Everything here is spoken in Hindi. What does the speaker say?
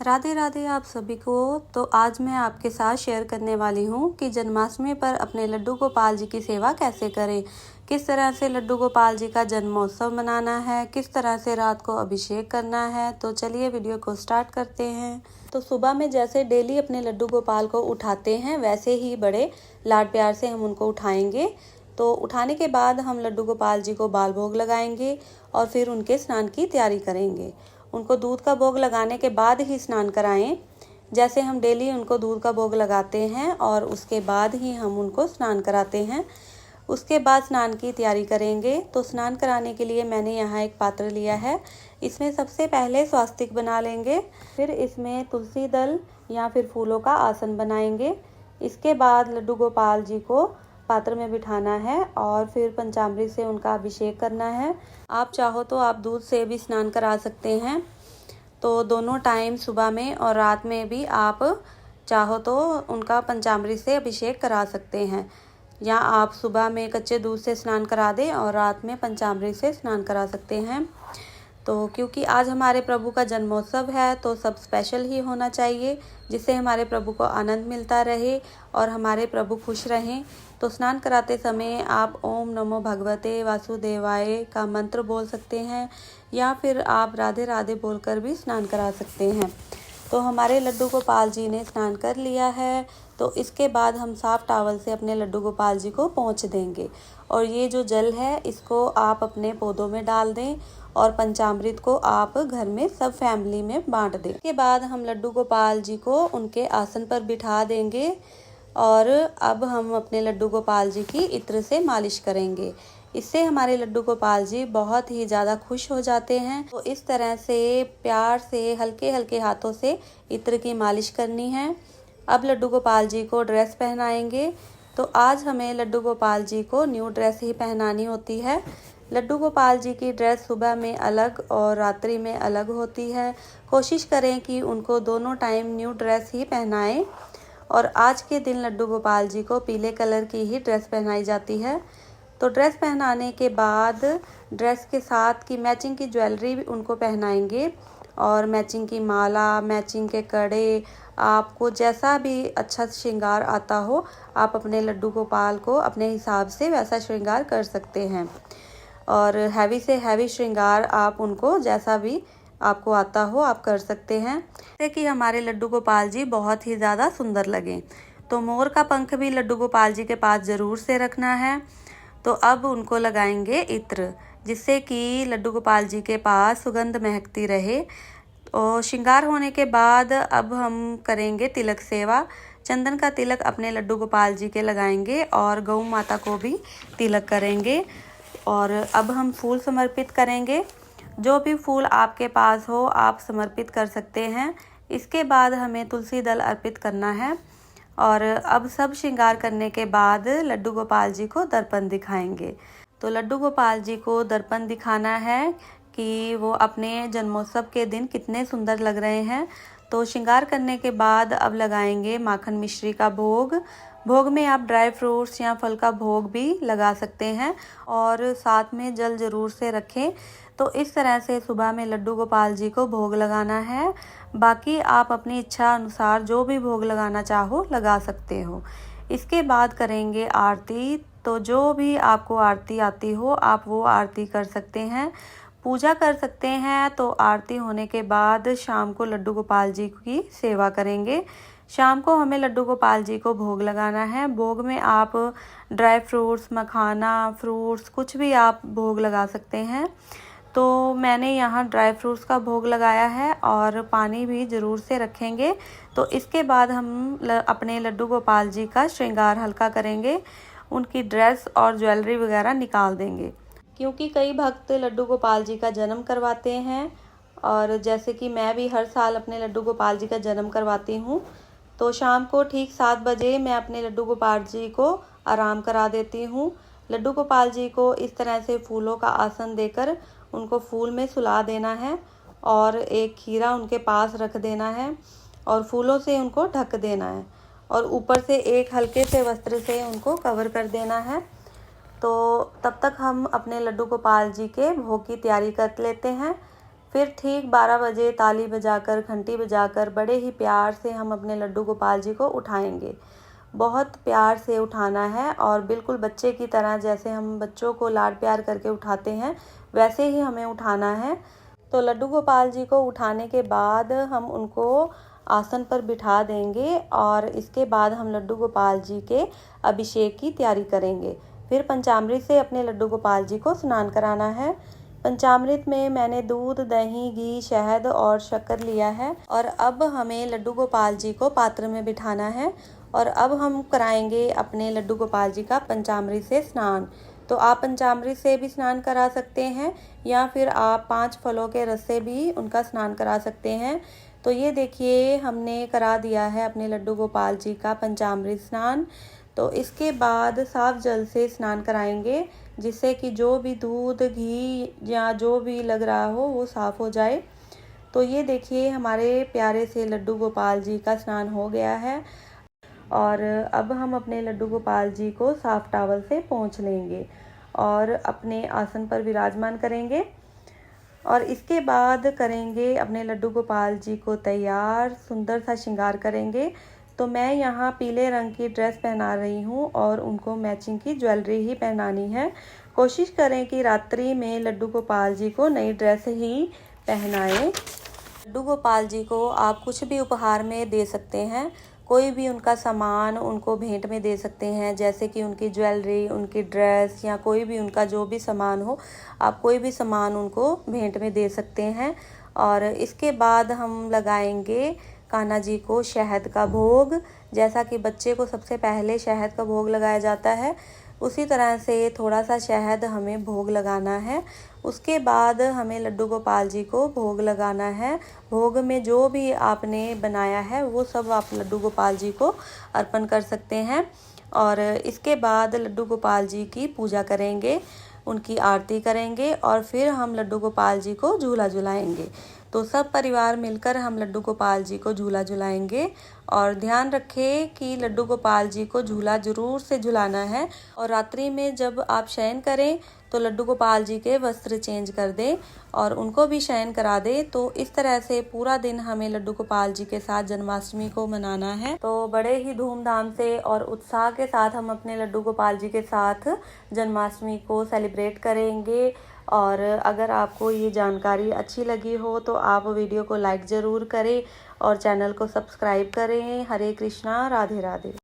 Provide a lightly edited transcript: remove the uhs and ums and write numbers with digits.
राधे राधे आप सभी को। तो आज मैं आपके साथ शेयर करने वाली हूँ कि जन्माष्टमी पर अपने लड्डू गोपाल जी की सेवा कैसे करें, किस तरह से लड्डू गोपाल जी का जन्मोत्सव मनाना है, किस तरह से रात को अभिषेक करना है। तो चलिए वीडियो को स्टार्ट करते हैं। तो सुबह में जैसे डेली अपने लड्डू गोपाल को उठाते हैं वैसे ही बड़े लाड प्यार से हम उनको उठाएंगे। तो उठाने के बाद हम लड्डू गोपाल जी को बाल भोग लगाएंगे और फिर उनके स्नान की तैयारी करेंगे। उनको दूध का भोग लगाने के बाद ही स्नान कराएं, जैसे हम डेली उनको दूध का भोग लगाते हैं और उसके बाद ही हम उनको स्नान कराते हैं। उसके बाद स्नान की तैयारी करेंगे। तो स्नान कराने के लिए मैंने यहाँ एक पात्र लिया है। इसमें सबसे पहले स्वास्तिक बना लेंगे, फिर इसमें तुलसी दल या फिर फूलों का आसन बनाएंगे। इसके बाद लड्डू गोपाल जी को पात्र में बिठाना है और फिर पंचामृत से उनका अभिषेक करना है। आप चाहो तो आप दूध से भी स्नान करा सकते हैं। तो दोनों टाइम सुबह में और रात में भी आप चाहो तो उनका पंचामृत से अभिषेक करा सकते हैं, या आप सुबह में कच्चे दूध से स्नान करा दें और रात में पंचामृत से स्नान करा सकते हैं। तो क्योंकि आज हमारे प्रभु का जन्मोत्सव है तो सब स्पेशल ही होना चाहिए, जिससे हमारे प्रभु को आनंद मिलता रहे और हमारे प्रभु खुश रहें। तो स्नान कराते समय आप ओम नमो भगवते वासुदेवाय का मंत्र बोल सकते हैं, या फिर आप राधे राधे बोलकर भी स्नान करा सकते हैं। तो हमारे लड्डू गोपाल जी ने स्नान कर लिया है। तो इसके बाद हम साफ टॉवल से अपने लड्डू गोपाल जी को पोंछ देंगे और ये जो जल है इसको आप अपने पौधों में डाल दें और पंचामृत को आप घर में सब फैमिली में बांट दें। इसके बाद हम लड्डू गोपाल जी को उनके आसन पर बिठा देंगे और अब हम अपने लड्डू गोपाल जी की इत्र से मालिश करेंगे। इससे हमारे लड्डू गोपाल जी बहुत ही ज़्यादा खुश हो जाते हैं। तो इस तरह से प्यार से हल्के हल्के हाथों से इत्र की मालिश करनी है। अब लड्डू गोपाल जी को ड्रेस पहनाएंगे। तो आज हमें लड्डू गोपाल जी को न्यू ड्रेस ही पहनानी होती है। लड्डू गोपाल जी की ड्रेस सुबह में अलग और रात्रि में अलग होती है। कोशिश करें कि उनको दोनों टाइम न्यू ड्रेस ही पहनाएं। और आज के दिन लड्डू गोपाल जी को पीले कलर की ही ड्रेस पहनाई जाती है। तो ड्रेस पहनाने के बाद ड्रेस के साथ की मैचिंग की ज्वेलरी भी उनको पहनाएंगे और मैचिंग की माला, मैचिंग के कड़े, आपको जैसा भी अच्छा श्रृंगार आता हो आप अपने लड्डू गोपाल को अपने हिसाब से वैसा श्रृंगार कर सकते हैं। और हैवी से हैवी श्रृंगार आप उनको जैसा भी आपको आता हो आप कर सकते हैं, जिससे कि हमारे लड्डू गोपाल जी बहुत ही ज़्यादा सुंदर लगें। तो मोर का पंख भी लड्डू गोपाल जी के पास ज़रूर से रखना है। तो अब उनको लगाएंगे इत्र, जिससे कि लड्डू गोपाल जी के पास सुगंध महकती रहे। और श्रृंगार होने के बाद अब हम करेंगे तिलक सेवा। चंदन का तिलक अपने लड्डू गोपाल जी के लगाएंगे और गौ माता को भी तिलक करेंगे। और अब हम फूल समर्पित करेंगे। जो भी फूल आपके पास हो आप समर्पित कर सकते हैं। इसके बाद हमें तुलसी दल अर्पित करना है। और अब सब श्रृंगार करने के बाद लड्डू गोपाल जी को दर्पण दिखाएंगे। तो लड्डू गोपाल जी को दर्पण दिखाना है कि वो अपने जन्मोत्सव के दिन कितने सुंदर लग रहे हैं। तो श्रृंगार करने के बाद अब लगाएंगे माखन मिश्री का भोग। भोग में आप ड्राई फ्रूट्स या फल का भोग भी लगा सकते हैं और साथ में जल ज़रूर से रखें। तो इस तरह से सुबह में लड्डू गोपाल जी को भोग लगाना है। बाकी आप अपनी इच्छा अनुसार जो भी भोग लगाना चाहो लगा सकते हो। इसके बाद करेंगे आरती। तो जो भी आपको आरती आती हो आप वो आरती कर सकते हैं, पूजा कर सकते हैं। तो आरती होने के बाद शाम को लड्डू गोपाल जी की सेवा करेंगे। शाम को हमें लड्डू गोपाल जी को भोग लगाना है। भोग में आप ड्राई फ्रूट्स, मखाना, फ्रूट्स कुछ भी आप भोग लगा सकते हैं। तो मैंने यहाँ ड्राई फ्रूट्स का भोग लगाया है और पानी भी ज़रूर से रखेंगे। तो इसके बाद हम अपने लड्डू गोपाल जी का श्रृंगार हल्का करेंगे, उनकी ड्रेस और ज्वेलरी वगैरह निकाल देंगे। क्योंकि कई भक्त लड्डू गोपाल जी का जन्म करवाते हैं और जैसे कि मैं भी हर साल अपने लड्डू गोपाल जी का जन्म करवाती हूँ। तो शाम को ठीक 7 बजे मैं अपने लड्डू गोपाल जी को आराम करा देती हूँ। लड्डू गोपाल जी को इस तरह से फूलों का आसन देकर उनको फूल में सुला देना है और एक खीरा उनके पास रख देना है और फूलों से उनको ढक देना है और ऊपर से एक हल्के से वस्त्र से उनको कवर कर देना है। तो तब तक हम अपने लड्डू गोपाल जी के भोग की तैयारी कर लेते हैं। फिर ठीक 12 बजे ताली बजाकर, घंटी बजाकर बड़े ही प्यार से हम अपने लड्डू गोपाल जी को उठाएंगे। बहुत प्यार से उठाना है और बिल्कुल बच्चे की तरह, जैसे हम बच्चों को लाड प्यार करके उठाते हैं वैसे ही हमें उठाना है। तो लड्डू गोपाल जी को उठाने के बाद हम उनको आसन पर बिठा देंगे और इसके बाद हम लड्डू गोपाल जी के अभिषेक की तैयारी करेंगे। फिर पंचामृत से अपने लड्डू गोपाल जी को स्नान कराना है। पंचामृत में मैंने दूध, दही, घी, शहद और शक्कर लिया है। और अब हमें लड्डू गोपाल जी को पात्र में बिठाना है और अब हम कराएंगे अपने लड्डू गोपाल जी का पंचामृत से स्नान। तो आप पंचामृत से भी स्नान करा सकते हैं या फिर आप 5 फलों के रस से भी उनका स्नान करा सकते हैं। तो ये देखिए हमने करा दिया है अपने लड्डू गोपाल जी का पंचामृत स्नान। तो इसके बाद साफ जल से स्नान कराएंगे, जिससे कि जो भी दूध, घी या जो भी लग रहा हो वो साफ़ हो जाए। तो ये देखिए हमारे प्यारे से लड्डू गोपाल जी का स्नान हो गया है और अब हम अपने लड्डू गोपाल जी को साफ टॉवल से पोंछ लेंगे और अपने आसन पर विराजमान करेंगे। और इसके बाद करेंगे अपने लड्डू गोपाल जी को तैयार, सुंदर सा श्रृंगार करेंगे। तो मैं यहाँ पीले रंग की ड्रेस पहना रही हूँ और उनको मैचिंग की ज्वेलरी ही पहनानी है। कोशिश करें कि रात्रि में लड्डू गोपाल जी को नई ड्रेस ही पहनाएं। लड्डू गोपाल जी को आप कुछ भी उपहार में दे सकते हैं, कोई भी उनका सामान उनको भेंट में दे सकते हैं, जैसे कि उनकी ज्वेलरी, उनकी ड्रेस या कोई भी उनका जो भी सामान हो, आप कोई भी सामान उनको भेंट में दे सकते हैं। और इसके बाद हम लगाएंगे कान्हा जी को शहद का भोग। जैसा कि बच्चे को सबसे पहले शहद का भोग लगाया जाता है, उसी तरह से थोड़ा सा शहद हमें भोग लगाना है। उसके बाद हमें लड्डू गोपाल जी को भोग लगाना है। भोग में जो भी आपने बनाया है वो सब आप लड्डू गोपाल जी को अर्पण कर सकते हैं। और इसके बाद लड्डू गोपाल जी की पूजा करेंगे, उनकी आरती करेंगे और फिर हम लड्डू गोपाल जी को झूला झुलाएंगे। तो सब परिवार मिलकर हम लड्डू गोपाल जी को झूला झुलाएंगे। और ध्यान रखें कि लड्डू गोपाल जी को झूला जरूर से झुलाना है। और रात्रि में जब आप शयन करें तो लड्डू गोपाल जी के वस्त्र चेंज कर दें और उनको भी शयन करा दें। तो इस तरह से पूरा दिन हमें लड्डू गोपाल जी के साथ जन्माष्टमी को मनाना है। तो बड़े ही धूमधाम से और उत्साह के साथ हम अपने लड्डू गोपाल जी के साथ जन्माष्टमी को सेलिब्रेट करेंगे। और अगर आपको ये जानकारी अच्छी लगी हो तो आप वीडियो को लाइक ज़रूर करें और चैनल को सब्सक्राइब करें। हरे कृष्णा, राधे राधे।